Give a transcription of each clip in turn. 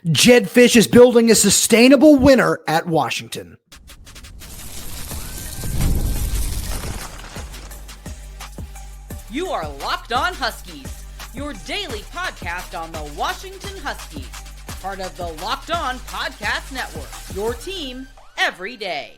Jedd Fisch is building a sustainable winner at Washington. You are Locked On Huskies, your daily podcast on the Washington Huskies, part of the Locked On Podcast Network, your team every day.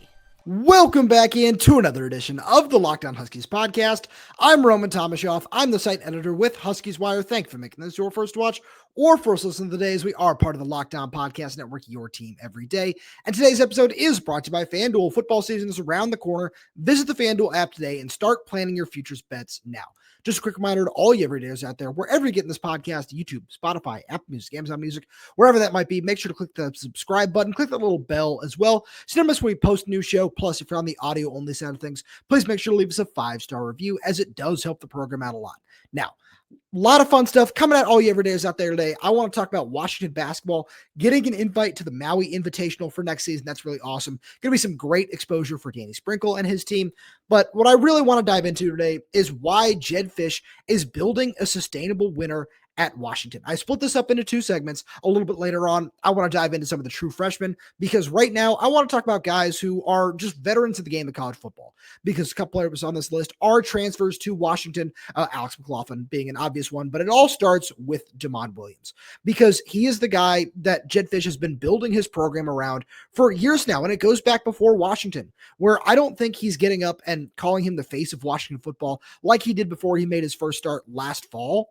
Welcome back into another edition of the Locked On Huskies podcast. I'm Roman Tomashoff. I'm the site editor with Huskies Wire. Thank you for making this your first watch or first listen of the day, as we are part of the Locked On Podcast Network, your team every day. And today's episode is brought to you by FanDuel. Football season is around the corner. Visit the FanDuel app today and start planning your futures bets now. Just a quick reminder to all you everydayers out there, wherever you're getting this podcast, YouTube, Spotify, Apple Music, Amazon Music, wherever that might be, make sure to click the subscribe button, click that little bell as well, so you don't miss when we post a new show. Plus, if you're on the audio-only side of things, please make sure to leave us a 5-star review, as it does help the program out a lot. Now, a lot of fun stuff coming at all you everydayers out there today. I want to talk about Washington basketball getting an invite to the Maui Invitational for next season. That's really awesome. Going to be some great exposure for Danny Sprinkle and his team. But what I really want to dive into today is why Jedd Fisch is building a sustainable winner at Washington. I split this up into two segments. A little bit later on, I want to dive into some of the true freshmen, because right now I want to talk about guys who are just veterans of the game of college football, because a couple players on this list are transfers to Washington, Alex McLaughlin being an obvious one, but it all starts with Dezmen Williams, because he is the guy that Jedd Fisch has been building his program around for years now, and it goes back before Washington, where I don't think he's getting up and calling him the face of Washington football like he did before he made his first start last fall,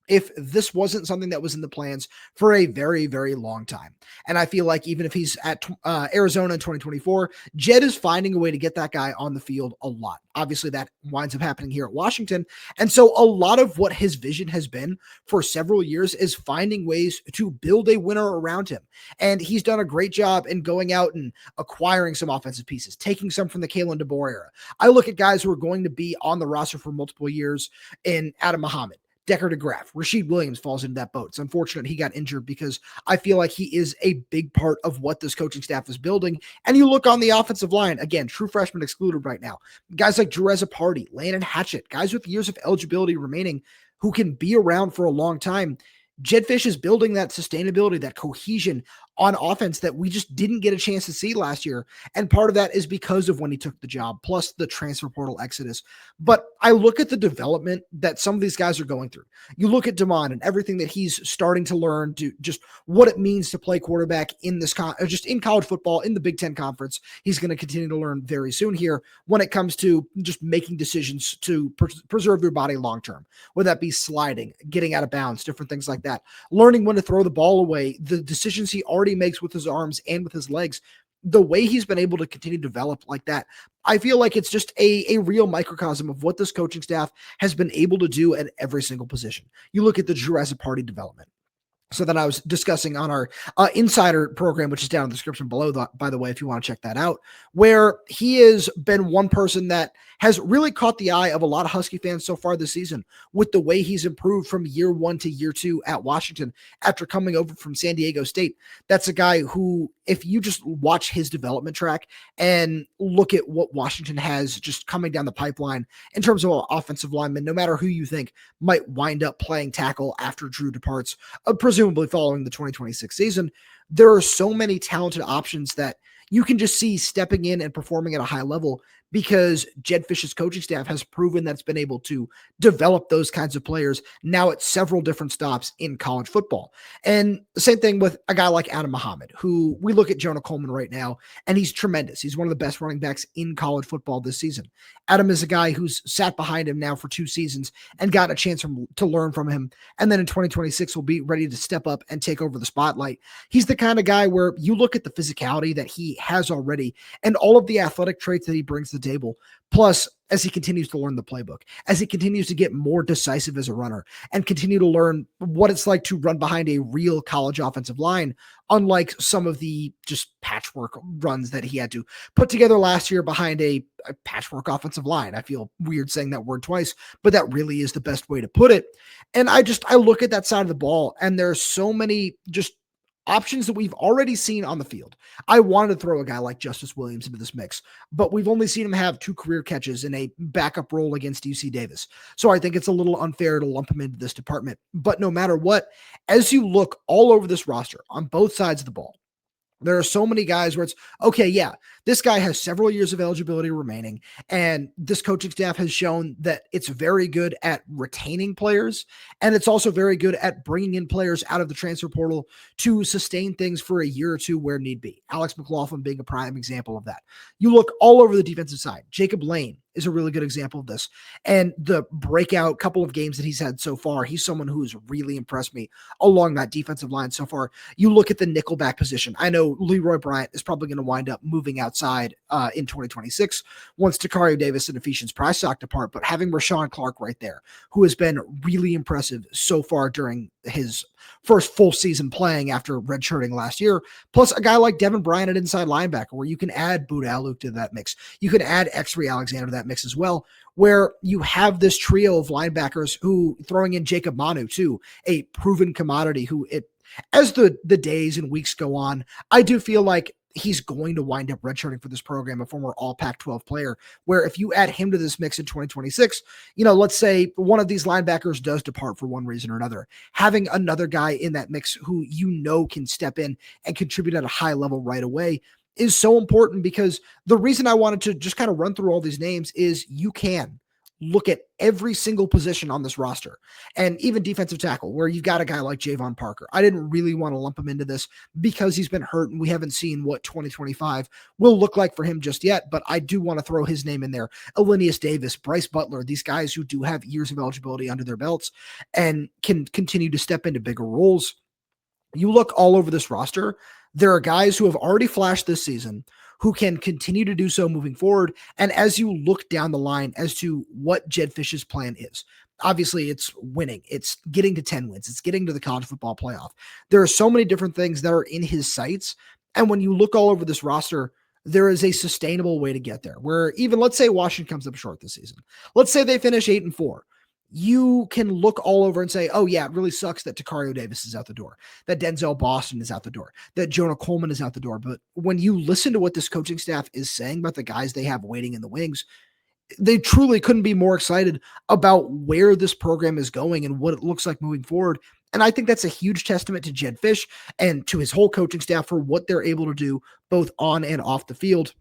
if this wasn't something that was in the plans for a very, very long time. And I feel like even if he's at Arizona in 2024, Jedd is finding a way to get that guy on the field a lot. Obviously, that winds up happening here at Washington. And so a lot of what his vision has been for several years is finding ways to build a winner around him. And he's done a great job in going out and acquiring some offensive pieces, taking some from the Kalen DeBoer era. I look at guys who are going to be on the roster for multiple years in Adam Mohammed, Decker DeGraff. Rasheed Williams falls into that boat. It's unfortunate he got injured, because I feel like he is a big part of what this coaching staff is building. And you look on the offensive line, again, true freshmen excluded right now. Guys like Azzopardi, Landon Hatchett, guys with years of eligibility remaining who can be around for a long time. Jedd Fisch is building that sustainability, that cohesion on offense that we just didn't get a chance to see last year. And part of that is because of when he took the job, plus the transfer portal exodus. But I look at the development that some of these guys are going through. You look at Dezmen and everything that he's starting to learn, to just what it means to play quarterback in this, just in college football, in the Big Ten Conference. He's going to continue to learn very soon here when it comes to just making decisions to preserve your body long-term, whether that be sliding, getting out of bounds, different things like that, learning when to throw the ball away, the decisions he already makes with his arms and with his legs, the way he's been able to continue to develop like that. I feel like it's just a real microcosm of what this coaching staff has been able to do at every single position. You look at the Azzopardi development. So that I was discussing on our insider program, which is down in the description below, by the way, if you want to check that out, where he has been one person that has really caught the eye of a lot of Husky fans so far this season with the way he's improved from year one to year two at Washington after coming over from San Diego State. That's a guy who, if you just watch his development track and look at what Washington has just coming down the pipeline in terms of offensive linemen, no matter who you think might wind up playing tackle after Drew departs, presumably following the 2026 season, there are so many talented options that you can just see stepping in and performing at a high level, because Jedd Fisch's coaching staff has proven that's been able to develop those kinds of players now at several different stops in college football. And the same thing with a guy like Adam Mohammed, who we look at Jonah Coleman right now, and he's tremendous. He's one of the best running backs in college football this season. Adam is a guy who's sat behind him now for 2 seasons and got a chance to learn from him. And then in 2026 will be ready to step up and take over the spotlight. He's the kind of guy where you look at the physicality that he has already and all of the athletic traits that he brings to the table, plus as he continues to learn the playbook, as he continues to get more decisive as a runner and continue to learn what it's like to run behind a real college offensive line, unlike some of the just patchwork runs that he had to put together last year behind a patchwork offensive line. I feel weird saying that word twice, but that really is the best way to put it. And I look at that side of the ball, and there are so many just options that we've already seen on the field. I wanted to throw a guy like Justice Williams into this mix, but we've only seen him have 2 career catches in a backup role against UC Davis. So I think it's a little unfair to lump him into this department. But no matter what, as you look all over this roster on both sides of the ball, there are so many guys where it's, okay, yeah, this guy has several years of eligibility remaining, and this coaching staff has shown that it's very good at retaining players, and it's also very good at bringing in players out of the transfer portal to sustain things for a year or two where need be. Alex McLaughlin being a prime example of that. You look all over the defensive side. Jacob Lane is a really good example of this. And the breakout couple of games that he's had so far, he's someone who's really impressed me along that defensive line so far. You look at the nickelback position. I know Leroy Bryant is probably going to wind up moving outside in 2026 once Takario Davis and Ephesians Pricestock depart, but having Rashawn Clark right there, who has been really impressive so far during his first full season playing after redshirting last year, plus a guy like Devin Bryant at inside linebacker, where you can add Buda Aluk to that mix. You can add X-Ray Alexander to that mix as well, where you have this trio of linebackers who, throwing in Jacob Manu too, a proven commodity who, as the days and weeks go on, I do feel like he's going to wind up redshirting for this program, a former all Pac-12 player, where if you add him to this mix in 2026, let's say one of these linebackers does depart for one reason or another, having another guy in that mix who can step in and contribute at a high level right away is so important, because the reason I wanted to just kind of run through all these names is you can look at every single position on this roster, and even defensive tackle, where you've got a guy like Javon Parker. I didn't really want to lump him into this because he's been hurt and we haven't seen what 2025 will look like for him just yet, but I do want to throw his name in there. Elenius Davis, Bryce Butler, these guys who do have years of eligibility under their belts and can continue to step into bigger roles. You look all over this roster, there are guys who have already flashed this season who can continue to do so moving forward. And as you look down the line as to what Jedd Fisch's plan is, obviously it's winning. It's getting to 10 wins. It's getting to the college football playoff. There are so many different things that are in his sights. And when you look all over this roster, there is a sustainable way to get there, where even, let's say Washington comes up short this season. Let's say they finish 8-4. You can look all over and say, oh yeah, it really sucks that Takario Davis is out the door, that Denzel Boston is out the door, that Jonah Coleman is out the door. But when you listen to what this coaching staff is saying about the guys they have waiting in the wings, they truly couldn't be more excited about where this program is going and what it looks like moving forward. And I think that's a huge testament to Jedd Fisch and to his whole coaching staff for what they're able to do both on and off the field.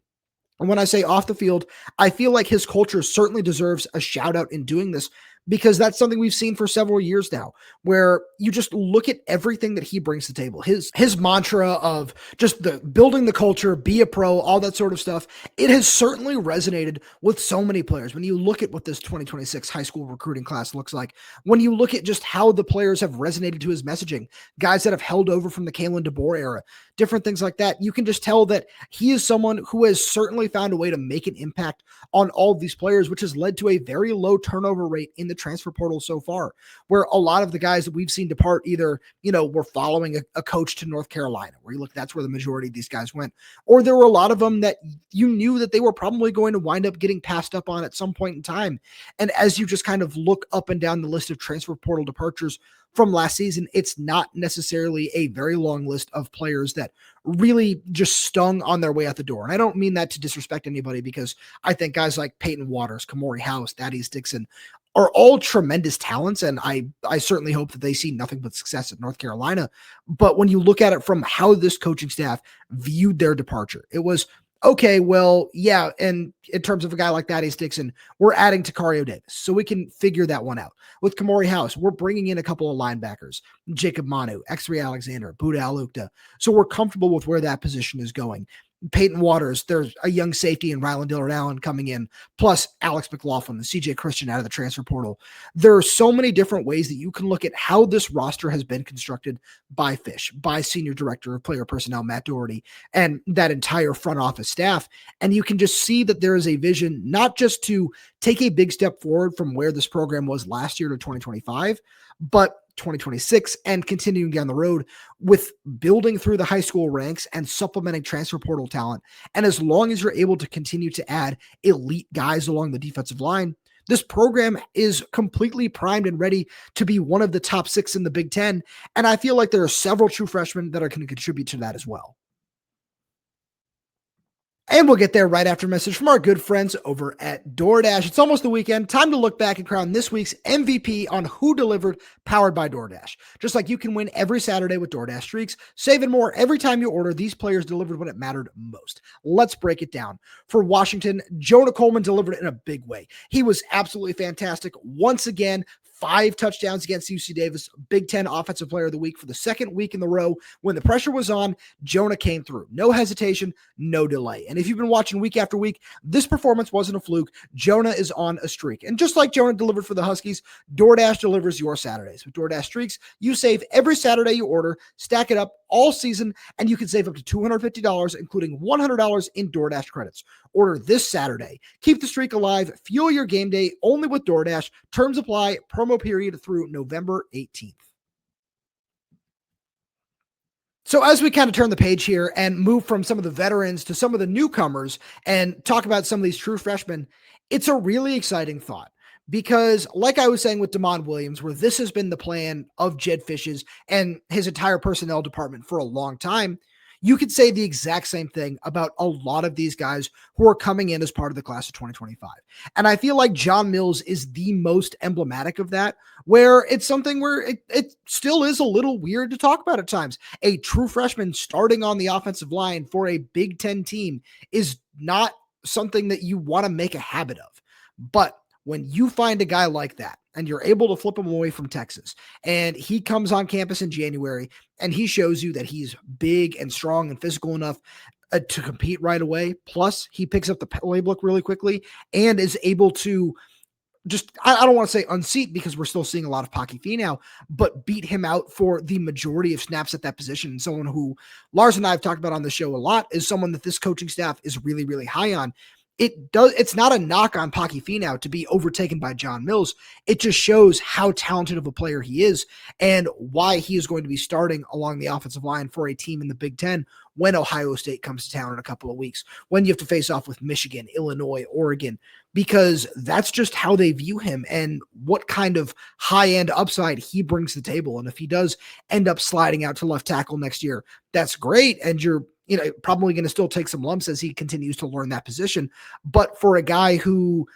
And when I say off the field, I feel like his culture certainly deserves a shout out in doing this, because that's something we've seen for several years now, where you just look at everything that he brings to the table. His mantra of just the building the culture, be a pro, all that sort of stuff. It has certainly resonated with so many players. When you look at what this 2026 high school recruiting class looks like, when you look at just how the players have resonated to his messaging, guys that have held over from the Kalen DeBoer era, different things like that, you can just tell that he is someone who has certainly found a way to make an impact on all of these players, which has led to a very low turnover rate in the transfer portal so far, where a lot of the guys that we've seen depart either, were following a coach to North Carolina, where you look, that's where the majority of these guys went, or there were a lot of them that you knew that they were probably going to wind up getting passed up on at some point in time. And as you just kind of look up and down the list of transfer portal departures from last season, it's not necessarily a very long list of players that really just stung on their way out the door. And I don't mean that to disrespect anybody, because I think guys like Peyton Waters, Kamori House, Thaddeus Dixon are all tremendous talents. And I certainly hope that they see nothing but success at North Carolina. But when you look at it from how this coaching staff viewed their departure, it was, okay, well, yeah, and in terms of a guy like Thaddeus Dixon, we're adding Takario Davis, so we can figure that one out. With Kamori House, we're bringing in a couple of linebackers, Jacob Manu, X-Ray Alexander, Buda Alukta, so we're comfortable with where that position is going. Peyton Waters, there's a young safety in Ryland Dillard Allen coming in, plus Alex McLaughlin and CJ Christian out of the transfer portal. There are so many different ways that you can look at how this roster has been constructed by Fisch, by Senior Director of Player Personnel Matt Doherty, and that entire front office staff. And you can just see that there is a vision not just to take a big step forward from where this program was last year to 2025, but 2026 and continuing down the road with building through the high school ranks and supplementing transfer portal talent. And as long as you're able to continue to add elite guys along the defensive line, This program is completely primed and ready to be one of the top 6 in the Big Ten. And I feel like there are several true freshmen that are going to contribute to that as well. And we'll get there right after a message from our good friends over at DoorDash. It's almost the weekend. Time to look back and crown this week's MVP on Who Delivered, powered by DoorDash. Just like you can win every Saturday with DoorDash Streaks, saving more every time you order, these players delivered when it mattered most. Let's break it down. For Washington, Jonah Coleman delivered in a big way. He was absolutely fantastic. Once again, 5 touchdowns against UC Davis, Big Ten Offensive Player of the Week for the second week in the row. When the pressure was on, Jonah came through. No hesitation, no delay. And if you've been watching week after week, this performance wasn't a fluke. Jonah is on a streak. And just like Jonah delivered for the Huskies, DoorDash delivers your Saturdays. With DoorDash Streaks, you save every Saturday you order, stack it up all season, and you can save up to $250, including $100 in DoorDash credits. Order this Saturday. Keep the streak alive. Fuel your game day only with DoorDash. Terms apply. Promo period through November 18th. So as we kind of turn the page here and move from some of the veterans to some of the newcomers and talk about some of these true freshmen, it's a really exciting thought. Because like I was saying with Damon Williams, where this has been the plan of Jedd Fisch's and his entire personnel department for a long time, you could say the exact same thing about a lot of these guys who are coming in as part of the class of 2025. And I feel like John Mills is the most emblematic of that, where it's something where it still is a little weird to talk about at times. A true freshman starting on the offensive line for a Big Ten team is not something that you want to make a habit of. But when you find a guy like that and you're able to flip him away from Texas and he comes on campus in January and he shows you that he's big and strong and physical enough to compete right away. Plus he picks up the playbook really quickly and is able to just, I don't want to say unseat because we're still seeing a lot of Paki Finau, but beat him out for the majority of snaps at that position. And someone who Lars and I have talked about on the show a lot is someone that this coaching staff is really, really high on. It's not a knock on Paki Finau to be overtaken by John Mills. It just shows how talented of a player he is and why he is going to be starting along the offensive line for a team in the Big Ten when Ohio State comes to town in a couple of weeks, when you have to face off with Michigan, Illinois, Oregon, because that's just how they view him and what kind of high-end upside he brings to the table. And if he does end up sliding out to left tackle next year, that's great. And you're probably going to still take some lumps as he continues to learn that position. But for a guy who,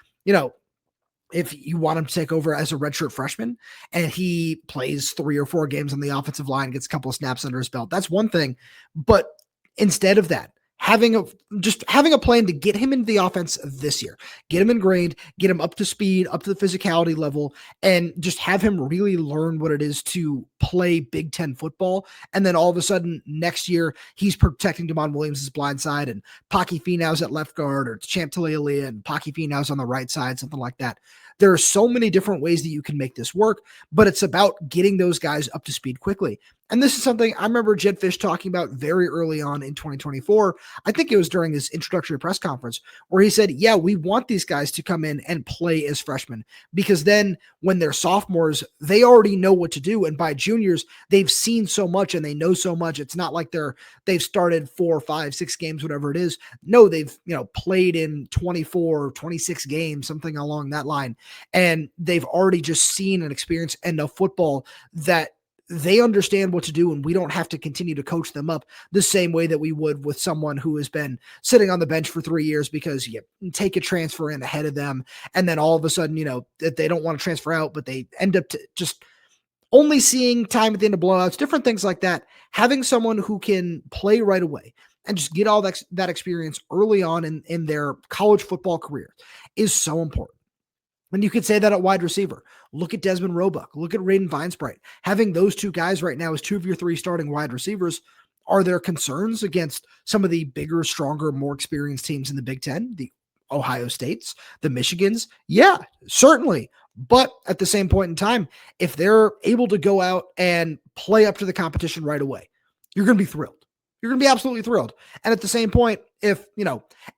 if you want him to take over as a redshirt freshman and he plays 3 or 4 games on the offensive line, gets a couple of snaps under his belt, that's one thing. But instead of that, having a plan to get him into the offense this year, get him ingrained, get him up to speed, up to the physicality level, and just have him really learn what it is to play Big Ten football. And then all of a sudden next year, he's protecting Damon Williams' blind side and Paki Finau's at left guard, or Champ Talealia and Paki Finau's on the right side, something like that. There are so many different ways that you can make this work, but it's about getting those guys up to speed quickly. And this is something I remember Jedd Fisch talking about very early on in 2024. I think it was during his introductory press conference where he said, yeah, we want these guys to come in and play as freshmen because then when they're sophomores, they already know what to do. And by juniors, they've seen so much and they know so much. It's not like they've started 4, 5, 6 games, whatever it is. No, they've, played in 24, 26 games, something along that line. And they've already just seen and experienced enough football that they understand what to do, and we don't have to continue to coach them up the same way that we would with someone who has been sitting on the bench for 3 years because you take a transfer in ahead of them, and then all of a sudden, that they don't want to transfer out, but they end up just only seeing time at the end of blowouts, different things like that. Having someone who can play right away and just get all that experience early on in their college football career is so important. And you could say that at wide receiver. Look at Dezmen Roebuck. Look at Raiden Vines-Bright. Having those 2 guys right now as 2 of your 3 starting wide receivers, are there concerns against some of the bigger, stronger, more experienced teams in the Big Ten? The Ohio States, the Michigans? Yeah, certainly. But at the same point in time, if they're able to go out and play up to the competition right away, you're going to be thrilled. you're going to be absolutely thrilled. And at the same point, if,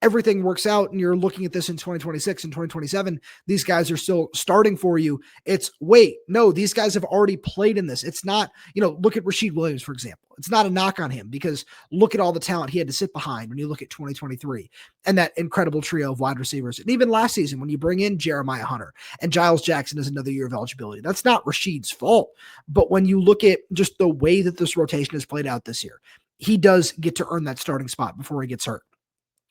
everything works out and you're looking at this in 2026 and 2027, these guys are still starting for you. It's wait, no, these guys have already played in this. It's not, look at Rasheed Williams, for example. It's not a knock on him because look at all the talent he had to sit behind when you look at 2023 and that incredible trio of wide receivers. And even last season, when you bring in Jeremiah Hunter and Giles Jackson as another year of eligibility, that's not Rasheed's fault. But when you look at just the way that this rotation has played out this year, he does get to earn that starting spot before he gets hurt.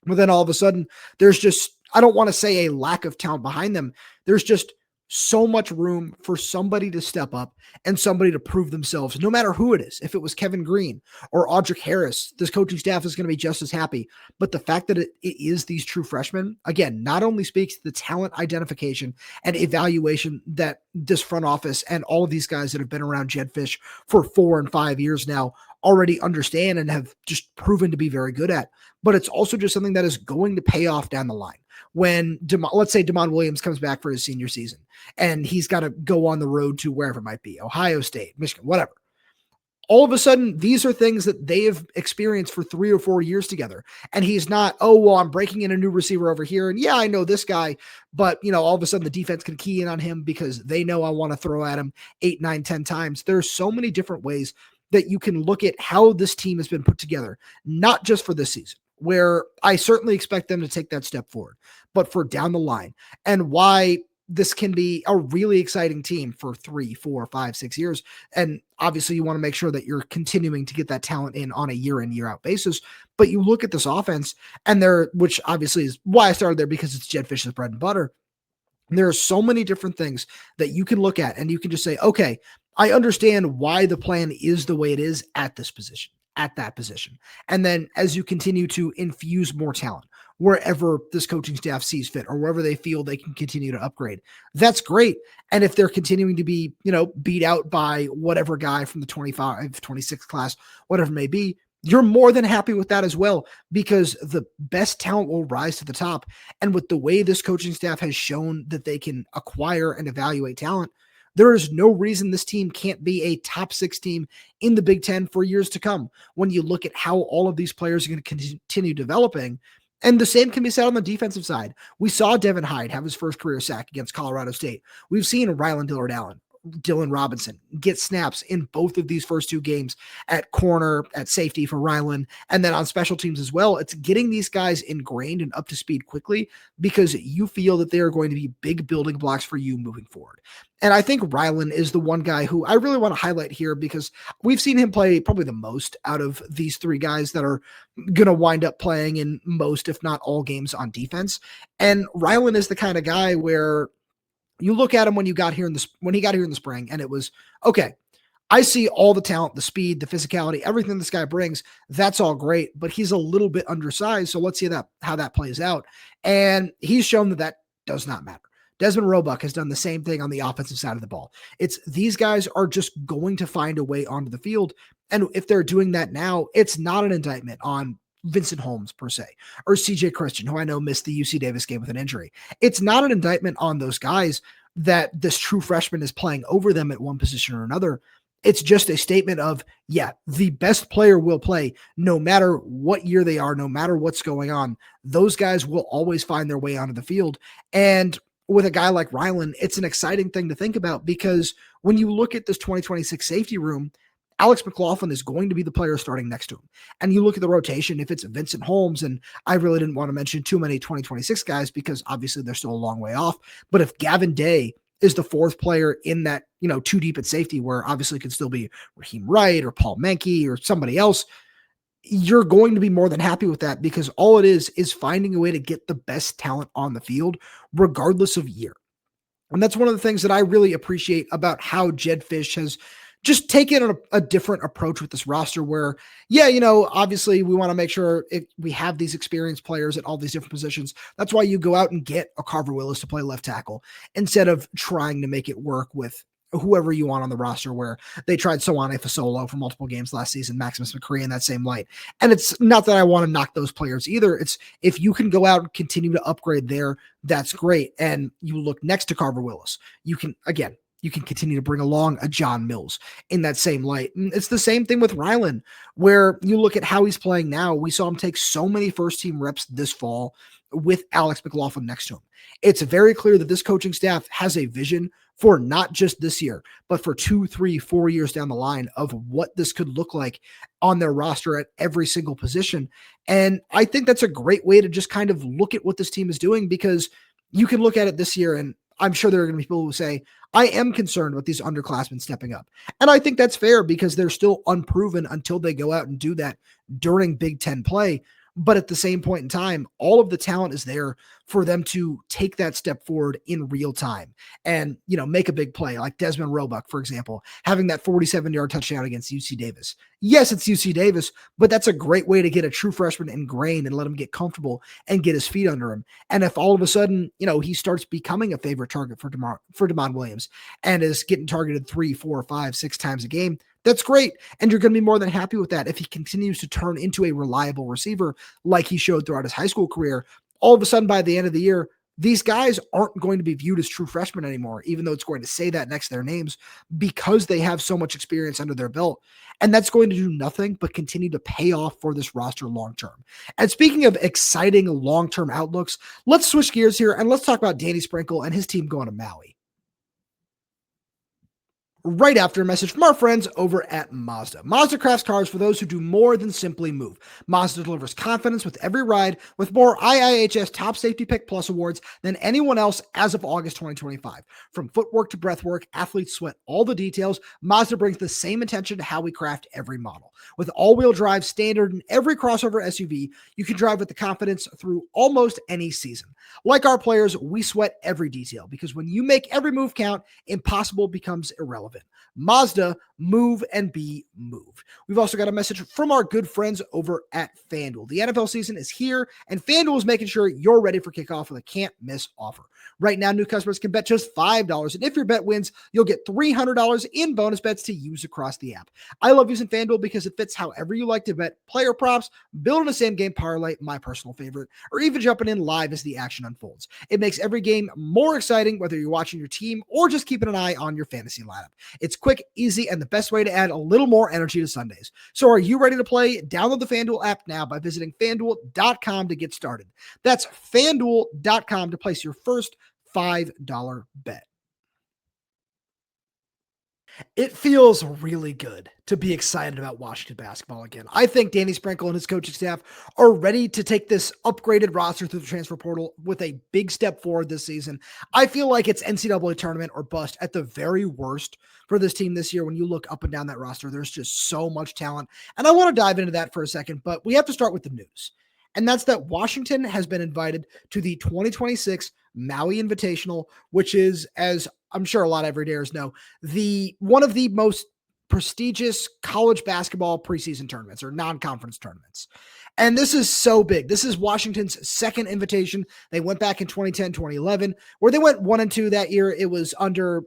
But then all of a sudden, there's just, I don't want to say a lack of talent behind them. There's just so much room for somebody to step up and somebody to prove themselves, no matter who it is. If it was Kevin Green or Audric Harris, this coaching staff is going to be just as happy. But the fact that it is these true freshmen, again, not only speaks to the talent identification and evaluation that this front office and all of these guys that have been around Jedd Fisch for 4 and 5 years now already understand and have just proven to be very good at, but it's also just something that is going to pay off down the line. When, let's say Damon Williams comes back for his senior season and he's got to go on the road to wherever it might be, Ohio State, Michigan, whatever. All of a sudden, these are things that they have experienced for 3 or 4 years together. And he's not, I'm breaking in a new receiver over here. And yeah, I know this guy, but all of a sudden the defense can key in on him because they know I want to throw at him 8, 9, 10 times. There's so many different ways that you can look at how this team has been put together, not just for this season, where I certainly expect them to take that step forward, but for down the line, and why this can be a really exciting team for 3, 4, 5, 6 years. And obviously you want to make sure that you're continuing to get that talent in on a year in, year out basis. But you look at this offense and which obviously is why I started there, because it's Jedd Fisch's bread and butter. There are so many different things that you can look at and you can just say, okay, I understand why the plan is the way it is at this position, at that position. And then as you continue to infuse more talent, wherever this coaching staff sees fit or wherever they feel they can continue to upgrade, that's great. And if they're continuing to be, beat out by whatever guy from the 25, 26 class, whatever it may be, you're more than happy with that as well, because the best talent will rise to the top. And with the way this coaching staff has shown that they can acquire and evaluate talent, there is no reason this team can't be a top 6 team in the Big Ten for years to come when you look at how all of these players are going to continue developing. And the same can be said on the defensive side. We saw Devin Hyde have his first career sack against Colorado State. We've seen Ryland Dillard-Allen, Dylan Robinson get snaps in both of these first 2 games at corner, at safety for Ryland, and then on special teams as well. It's getting these guys ingrained and up to speed quickly because you feel that they are going to be big building blocks for you moving forward. And I think Ryland is the one guy who I really want to highlight here because we've seen him play probably the most out of these 3 guys that are going to wind up playing in most, if not all, games on defense. And Ryland is the kind of guy where you look at him when he got here in the spring, and it was, okay, I see all the talent, the speed, the physicality, everything this guy brings. That's all great, but he's a little bit undersized. So let's see how that plays out. And he's shown that does not matter. Dezmen Roebuck has done the same thing on the offensive side of the ball. It's these guys are just going to find a way onto the field. And if they're doing that now, it's not an indictment on Vincent Holmes per se, or CJ Christian, who I know missed the UC Davis game with an injury. It's not an indictment on those guys that this true freshman is playing over them at one position or another. It's just a statement of, yeah, the best player will play no matter what year they are, no matter what's going on. Those guys will always find their way onto the field. And with a guy like Ryland, it's an exciting thing to think about because when you look at this 2026 safety room, Alex McLaughlin is going to be the player starting next to him. And you look at the rotation, if it's Vincent Holmes, and I really didn't want to mention too many 2026 guys because obviously they're still a long way off. But if Gavin Day is the 4th player in that, 2 deep at safety, where obviously it could still be Raheem Wright or Paul Menke or somebody else, you're going to be more than happy with that because all it is finding a way to get the best talent on the field, regardless of year. And that's one of the things that I really appreciate about how Jedd Fisch has just taking a different approach with this roster where, yeah, obviously we want to make sure we have these experienced players at all these different positions. That's why you go out and get a Carver Willis to play left tackle instead of trying to make it work with whoever you want on the roster, where they tried Soane Fasolo for multiple games last season, Maximus McCree in that same light. And it's not that I want to knock those players either. It's if you can go out and continue to upgrade there, that's great. And you look next to Carver Willis, you can, again, you can continue to bring along a John Mills in that same light. And it's the same thing with Ryland, where you look at how he's playing now. We saw him take so many first-team reps this fall with Alex McLaughlin next to him. It's very clear that this coaching staff has a vision for not just this year, but for 2, 3, 4 years down the line of what this could look like on their roster at every single position. And I think that's a great way to just kind of look at what this team is doing, because you can look at it this year, and I'm sure there are going to be people who say, I am concerned with these underclassmen stepping up. And I think that's fair, because they're still unproven until they go out and do that during Big Ten play. But at the same point in time, all of the talent is there for them to take that step forward in real time and, make a big play, like Dezmen Roebuck, for example, having that 47-yard touchdown against UC Davis. Yes, it's UC Davis, but that's a great way to get a true freshman ingrained and let him get comfortable and get his feet under him. And if all of a sudden, he starts becoming a favorite target for Demond Williams and is getting targeted 3, 4, 5, 6 times a game, that's great. And you're going to be more than happy with that if he continues to turn into a reliable receiver like he showed throughout his high school career. All of a sudden, by the end of the year, these guys aren't going to be viewed as true freshmen anymore, even though it's going to say that next to their names, because they have so much experience under their belt. And that's going to do nothing but continue to pay off for this roster long-term. And speaking of exciting long-term outlooks, let's switch gears here and let's talk about Danny Sprinkle and his team going to Maui. Right after a message from our friends over at Mazda. Mazda crafts cars for those who do more than simply move. Mazda delivers confidence with every ride, with more IIHS Top Safety Pick Plus awards than anyone else as of August 2025. From footwork to breathwork, athletes sweat all the details. Mazda brings the same attention to how we craft every model. With all-wheel drive standard in every crossover SUV, you can drive with the confidence through almost any season. Like our players, we sweat every detail, because when you make every move count, impossible becomes irrelevant. Mazda, move and be moved. We've also got a message from our good friends over at FanDuel. The NFL season is here, and FanDuel is making sure you're ready for kickoff with a can't-miss offer. Right now, new customers can bet just $5, and if your bet wins, you'll get $300 in bonus bets to use across the app. I love using FanDuel because it fits however you like to bet player props, building a same-game parlay, my personal favorite, or even jumping in live as the action unfolds. It makes every game more exciting, whether you're watching your team or just keeping an eye on your fantasy lineup. It's quick, easy, and the best way to add a little more energy to Sundays. So are you ready to play? Download the FanDuel app now by visiting FanDuel.com to get started. That's FanDuel.com to place your first $5 bet. It feels really good to be excited about Washington basketball again. I think Danny Sprinkle and his coaching staff are ready to take this upgraded roster through the transfer portal with a big step forward this season. I feel like it's NCAA tournament or bust at the very worst for this team this year. When you look up and down that roster, there's just so much talent. And I want to dive into that for a second, but we have to start with the news. And that's that Washington has been invited to the 2026 Maui Invitational, which is, as I'm sure a lot of everydayers know, one of the most prestigious college basketball preseason tournaments or non-conference tournaments. And this is so big. This is Washington's second invitation. They went back in 2010, 2011, where they went 1-2 that year. It was under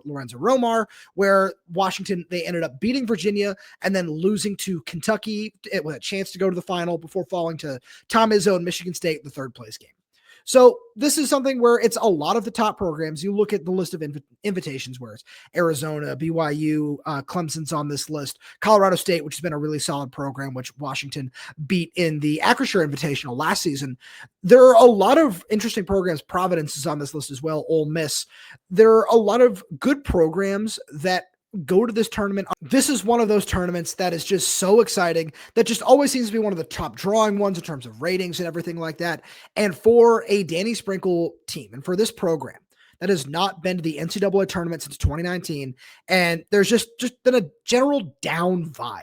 Lorenzo Romar, where Washington, they ended up beating Virginia and then losing to Kentucky with a chance to go to the final before falling to Tom Izzo and Michigan State in the third place game. So this is something where it's a lot of the top programs. You look at the list of invitations where it's Arizona, BYU, Clemson's on this list, Colorado State, which has been a really solid program, which Washington beat in the Acrisure Invitational last season. There are a lot of interesting programs. Providence is on this list as well, Ole Miss. There are a lot of good programs that go to this tournament. This is one of those tournaments that is just so exciting, that just always seems to be one of the top drawing ones in terms of ratings and everything like that. And for a Danny Sprinkle team and for this program that has not been to the NCAA tournament since 2019, and there's just been a general down vibe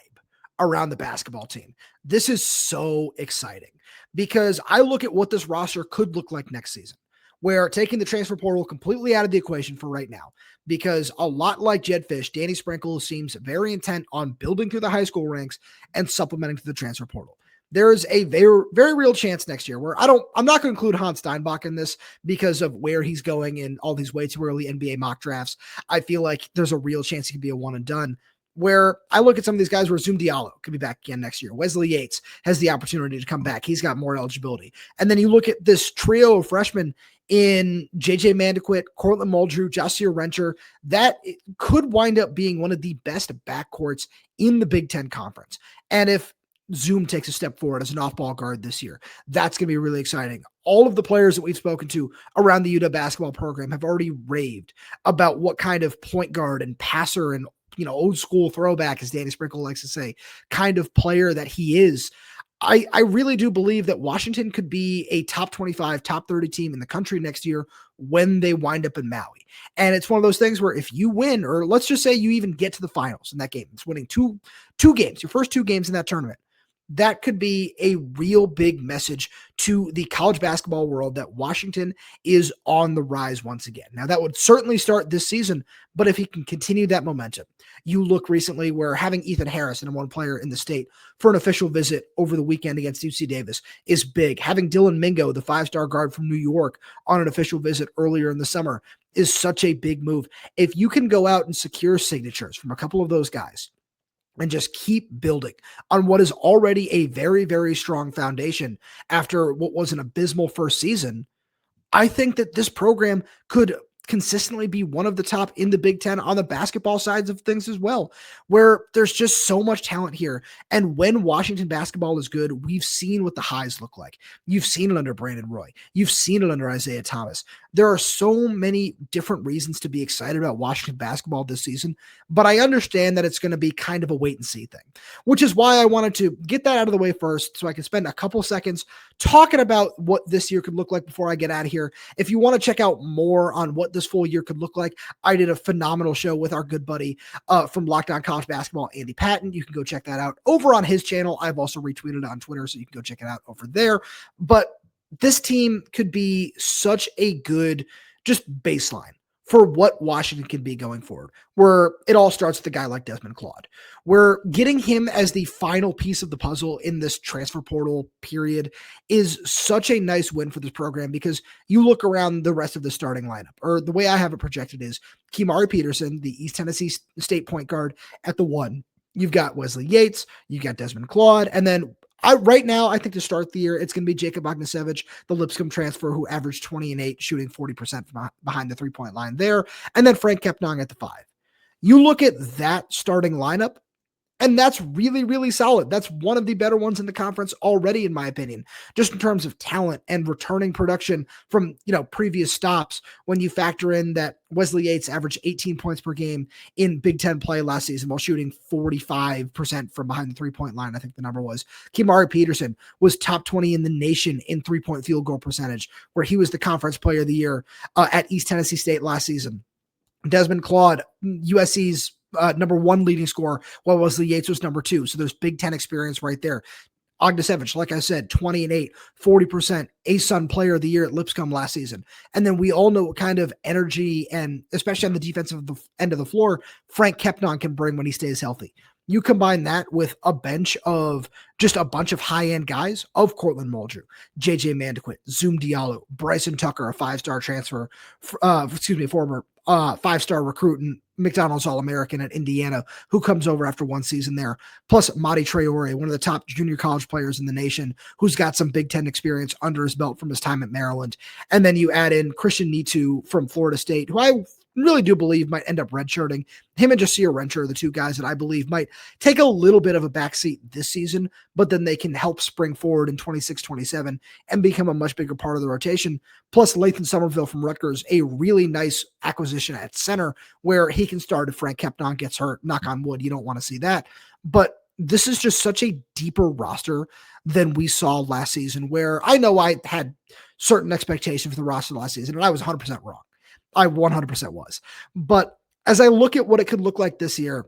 around the basketball team. This is so exciting because I look at what this roster could look like next season, where taking the transfer portal completely out of the equation for right now, because a lot like Jedd Fisch, Danny Sprinkle seems very intent on building through the high school ranks and supplementing through the transfer portal. There is a very, very real chance next year where I'm not going to include Hans Steinbach in this because of where he's going in all these way too early NBA mock drafts. I feel like there's a real chance he could be a one and done. where I look at some of these guys where Zoom Diallo could be back again next year. Wesley Yates has the opportunity to come back. He's got more eligibility. And then you look at this trio of freshmen in JJ Mandaquit, Cortland Muldrew, Jahsir Rencher, that could wind up being one of the best backcourts in the Big Ten Conference. And if Zoom takes a step forward as an off-ball guard this year, that's going to be really exciting. All of the players that we've spoken to around the UW basketball program have already raved about what kind of point guard and passer and, old school throwback, as Danny Sprinkle likes to say, kind of player that he is. I really do believe that Washington could be a top 25, top 30 team in the country next year when they wind up in Maui. And it's one of those things where if you win, or let's just say you even get to the finals in that game, it's winning two games, your first 2 games in that tournament, that could be a real big message to the college basketball world that Washington is on the rise once again. Now, that would certainly start this season, but if he can continue that momentum, you look recently where having Ethan Harris, the #1 player in the state, for an official visit over the weekend against UC Davis is big. Having Dylan Mingo, the 5-star guard from New York, on an official visit earlier in the summer is such a big move. If you can go out and secure signatures from a couple of those guys, and just keep building on what is already a very, very strong foundation after what was an abysmal first season, I think that this program could consistently be one of the top in the Big Ten on the basketball sides of things as well, where there's just so much talent here. And when Washington basketball is good, we've seen what the highs look like. You've seen it under Brandon Roy. You've seen it under Isaiah Thomas. There are so many different reasons to be excited about Washington basketball this season, but I understand that it's going to be kind of a wait and see thing, which is why I wanted to get that out of the way first so I can spend a couple seconds talking about what this year could look like before I get out of here. If you want to check out more on what this full year could look like, I did a phenomenal show with our good buddy from Locked On College Basketball, Andy Patton. You can go check that out over on his channel. I've also retweeted it on Twitter, so you can go check it out over there. But this team could be such a good just baseline for what Washington can be going forward, where it all starts with a guy like Desmond Claude. We're getting him as the final piece of the puzzle in this transfer portal period is such a nice win for this program, because you look around the rest of the starting lineup, or the way I have it projected is Kimari Peterson, the East Tennessee State point guard, at the 1. You've got Wesley Yates, you've got Desmond Claude, and then right now, I think to start the year, it's going to be Jacob Ognisevich, the Lipscomb transfer, who averaged 20 and 8, shooting 40% from behind the 3-point line there. And then Frank Kepnang at the 5. You look at that starting lineup, and that's really, really solid. That's one of the better ones in the conference already, in my opinion, just in terms of talent and returning production from, previous stops. When you factor in that Wesley Yates averaged 18 points per game in Big Ten play last season while shooting 45% from behind the 3-point line, I think the number was. Kimari Peterson was top 20 in the nation in 3-point field goal percentage, where he was the conference player of the year at East Tennessee State last season. Desmond Claude, USC's #1 leading scorer, while Wesley Yates was #2. So there's Big Ten experience right there. Ognisevich, like I said, 20 and 8, 40%, ASUN player of the year at Lipscomb last season. And then we all know what kind of energy, and especially on the defensive end of the floor, Frank Kepnang can bring when he stays healthy. You combine that with a bench of just a bunch of high-end guys of Cortland Muldrew, JJ Mandaquit, Zoom Diallo, Bryson Tucker, a 5-star transfer, former 5-star recruit and McDonald's All-American at Indiana, who comes over after 1 season there, plus Madi Traore, one of the top junior college players in the nation, who's got some Big Ten experience under his belt from his time at Maryland. And then you add in Christian Nitu from Florida State, who I really do believe might end up redshirting. Him and Jahsir Rencher are the 2 guys that I believe might take a little bit of a backseat this season, but then they can help spring forward in 26-27 and become a much bigger part of the rotation. Plus Lathan Somerville from Rutgers, a really nice acquisition at center where he can start if Frank Kepnang gets hurt. Knock on wood, you don't want to see that. But this is just such a deeper roster than we saw last season, where I know I had certain expectations for the roster last season, and I was 100% wrong. I 100% was. But as I look at what it could look like this year,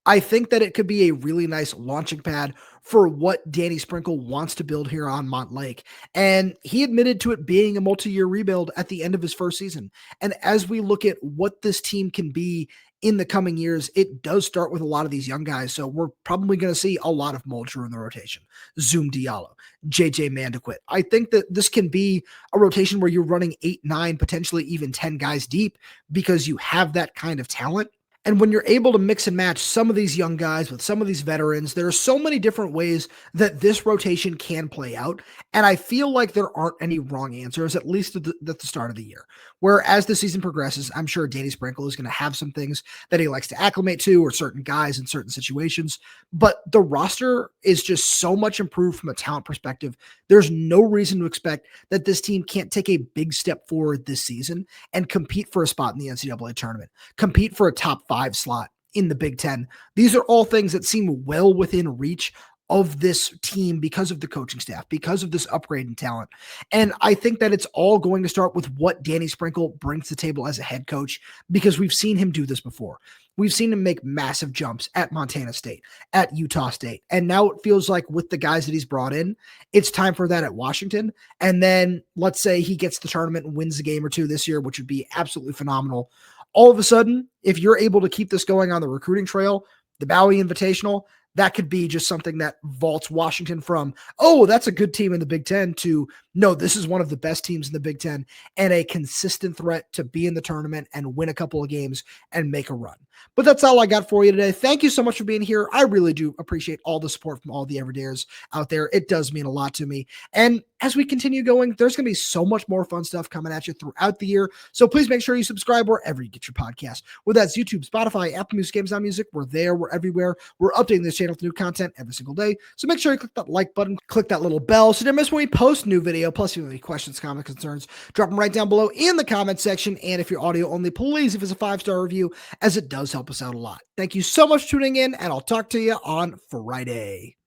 I think that it could be a really nice launching pad for what Danny Sprinkle wants to build here on Montlake. And he admitted to it being a multi-year rebuild at the end of his first season. And as we look at what this team can be in the coming years, it does start with a lot of these young guys. So we're probably going to see a lot of Muldrew in the rotation, Zoom Diallo, JJ Mandaquit. I think that this can be a rotation where you're running 8, 9, potentially even 10 guys deep, because you have that kind of talent. And when you're able to mix and match some of these young guys with some of these veterans, there are so many different ways that this rotation can play out. And I feel like there aren't any wrong answers, at least at the start of the year. Where as the season progresses, I'm sure Danny Sprinkle is going to have some things that he likes to acclimate to, or certain guys in certain situations. But the roster is just so much improved from a talent perspective. There's no reason to expect that this team can't take a big step forward this season and compete for a spot in the NCAA tournament, compete for a top 5 slot in the Big Ten. These are all things that seem well within reach of this team because of the coaching staff, because of this upgrade in talent. And I think that it's all going to start with what Danny Sprinkle brings to the table as a head coach, because we've seen him do this before. We've seen him make massive jumps at Montana State, at Utah State. And now it feels like with the guys that he's brought in, it's time for that at Washington. And then let's say he gets the tournament and wins a game or two this year, which would be absolutely phenomenal. All of a sudden, if you're able to keep this going on the recruiting trail, the Maui Invitational, that could be just something that vaults Washington from, oh, that's a good team in the Big Ten, to, no, this is one of the best teams in the Big Ten and a consistent threat to be in the tournament and win a couple of games and make a run. But that's all I got for you today. Thank you so much for being here. I really do appreciate all the support from all the everydayers out there. It does mean a lot to me. And as we continue going, there's going to be so much more fun stuff coming at you throughout the year. So please make sure you subscribe wherever you get your podcast. Whether that's YouTube, Spotify, Apple Music, Amazon Music, we're there. We're everywhere. We're updating this channel with new content every single day. So make sure you click that like button, click that little bell so you don't miss when we post a new video. Plus, if you have any questions, comments, concerns, drop them right down below in the comment section. And if you're audio only, please give us a 5-star review, as it does help us out a lot. Thank you so much for tuning in, and I'll talk to you on Friday.